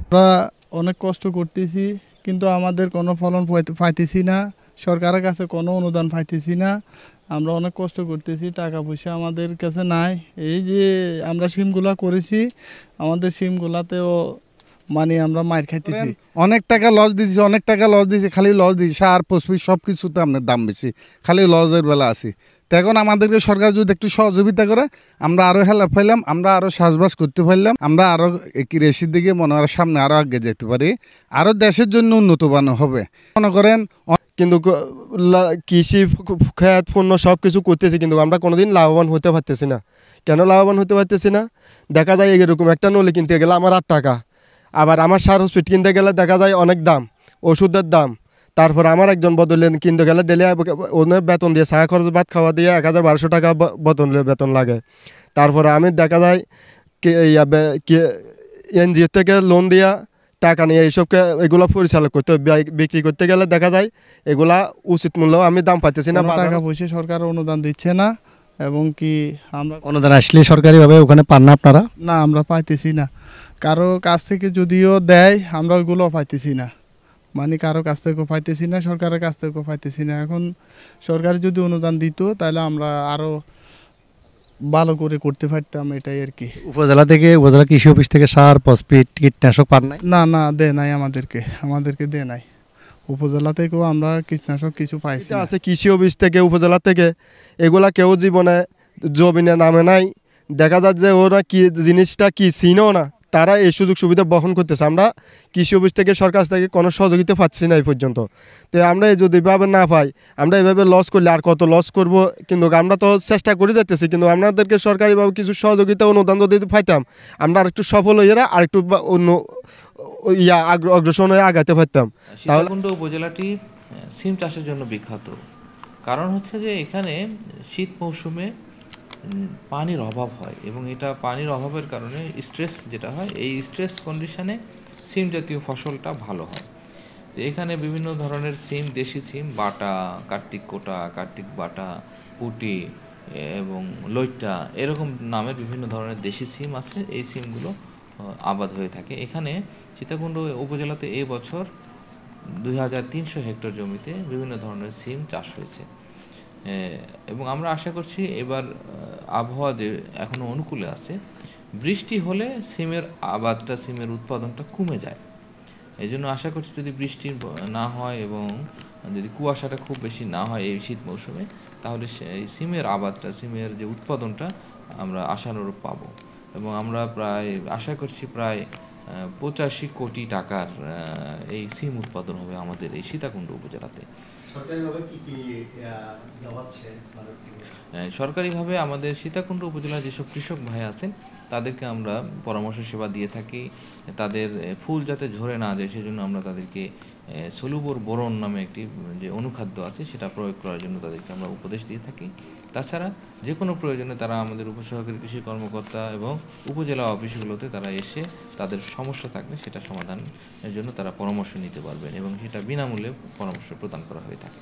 আমরা অনেক কষ্ট করতেছি, কিন্তু আমাদের কোনো ফলন পাইতেছি না। সরকারের কাছে কোনো অনুদান পাইতেছি না। আমরা অনেক কষ্ট করতেছি, টাকা পয়সা আমাদের কাছে নাই। এই যে আমরা সিমগুলা করেছি, আমাদের সিমগুলাতেও মানে আমরা মাইর খাইতেছি। অনেক টাকা লস দিয়েছি, অনেক টাকা লস দিয়েছি, খালি লস দিয়েছি। সার পশমি সব কিছুতে আপনার দাম বেশি, খালি লসের বেলা আছি। তো এখন আমাদেরকে সরকার যদি একটু সহযোগিতা করে, আমরা আরও হেল্প পাইলাম, আমরা আরও চাষবাস করতে পারলাম, আমরা আরও কৃষির দিকে মনে হয় সামনে আরও আগে যেতে পারি, আরও দেশের জন্য উন্নতমান হবে মনে করেন। কিন্তু কৃষি খাত পণ্য সব কিছু করতেছি, কিন্তু আমরা কোনোদিন লাভবান হতে পারতেছি না। কেন লাভবান হতে পারতেছি না? দেখা যায় এরকম একটা নলি কিনতে গেলে আমার 8 টাকা, আবার আমার সার ওষুধ কিনতে গেলে দেখা যায় অনেক দাম, ওষুধের দাম। তারপর আমার একজন বদলে কিনতে গেলে ডেলি ওদের বেতন দিয়ে চা খরচ ভাত খাওয়া দিয়ে 1200 টাকা বেতন লাগে। তারপরে আমি দেখা যায় এনজিও থেকে লোন দিয়া টাকা নিয়ে এইসবকে এগুলো পরিচালনা করতে বিক্রি করতে গেলে দেখা যায় এগুলা উচিত মূল্য আমি দাম পাইতেছি না। টাকা পয়সা সরকার অনুদান দিচ্ছে না, এবং কি আমরা অনুদান আসলে সরকারিভাবে ওখানে পান না আপনারা? না, আমরা পাইতেছি না। কারো কাছ থেকে যদিও দেয়, আমরা ওইগুলো পাইতেছি না। মানে কারো কাছ থেকেও পাইতেছি না, সরকারের কাছ থেকেও পাইতেছি না। এখন সরকার যদি অনুদান দিত, তাহলে আমরা আরও ভালো করে করতে পারতাম, এটাই আর কি। উপজেলা কৃষি অফিস থেকে সার ফসফেট কীটনাশক পান নাই? না না, দেয় নাই আমাদেরকে দেয় নাই। উপজেলা থেকেও আমরা কীটনাশক কিছু পাইছি এটা না। আছে কৃষি অফিস থেকে, উপজেলা থেকে, এগুলা কেউ জীবনে জমিনে নামে নাই। দেখা যায় যে ওরা কি জিনিসটা কি চিনেও না, তারা এই সুযোগ সুবিধা বহন করতেছে। আমরা কৃষি অফিস থেকে সরকার থেকে কোনো সহযোগিতা পাচ্ছি না এই পর্যন্ত। তো আমরা যদি এভাবে না পাই, আমরা এভাবে লস করলে আর কত লস করব। কিন্তু আমরা তো চেষ্টা করে যাইতেছি, কিন্তু আপনাদেরকে সরকারিভাবে কিছু সহযোগিতা অনুদান যদি পাইতাম, আমরা আরেকটু সফল হয়ে আরেকটু অন্য অগ্রসর হয়ে আগাতে পারতাম। সীতাকুণ্ড উপজেলাটি সিম চাষের জন্য বিখ্যাত। কারণ হচ্ছে যে এখানে শীত মৌসুমে পানির অভাব হয়, এবং এটা পানির অভাবের কারণে স্ট্রেস যেটা হয়, এই স্ট্রেস কন্ডিশনে সিম জাতীয় ফসলটা ভালো হয়। তো এখানে বিভিন্ন ধরনের সিম, দেশি সিম, বাটা, কার্তিক কোটা, কার্তিক বাটা, পুটি এবং লইট্টা, এরকম নামের বিভিন্ন ধরনের দেশি সিম আছে। এই সিমগুলো আবাদ হয়ে থাকে এখানে। সীতাকুণ্ড উপজেলাতে এই বছর 2300 হেক্টর জমিতে বিভিন্ন ধরনের সিম চাষ হয়েছে, এবং আমরা আশা করছি এবার আবহাওয়া যে এখনও অনুকূলে আছে, বৃষ্টি হলে সিমের আবাদটা, সিমের উৎপাদনটা কমে যায়। এই জন্য আশা করছি যদি বৃষ্টি না হয় এবং যদি কুয়াশাটা খুব বেশি না হয় এই শীত মৌসুমে, তাহলে সেই সিমের আবাদটা, সিমের যে উৎপাদনটা আমরা আশানুরূপ পাবো। এবং আমরা প্রায় আশা করছি প্রায় 85 কোটি টাকার এই সিম উৎপাদন হবে আমাদের এই সীতাকুণ্ড উপজেলাতে। সরকারিভাবে আমাদের সীতাকুণ্ড উপজেলার যেসব কৃষক ভাই আছেন, তাদেরকে আমরা পরামর্শ সেবা দিয়ে থাকি। তাদের ফুল যাতে ঝরে না যায়, সেজন্য আমরা তাদেরকে সলুবর বোরন নামে একটি যে অনুখাদ্য আছে, সেটা প্রয়োগ করার জন্য তাদেরকে আমরা উপদেশ দিয়ে থাকি। তাছাড়া যে কোনো প্রয়োজনে তারা আমাদের উপসহকারী কৃষি কর্মকর্তা এবং উপজেলা অফিসগুলোতে তারা এসে তাদের সমস্যা থাকলে সেটা সমাধানের জন্য তারা পরামর্শ নিতে পারবেন, এবং সেটা বিনামূল্যে পরামর্শ প্রদান করা হয়ে থাকে।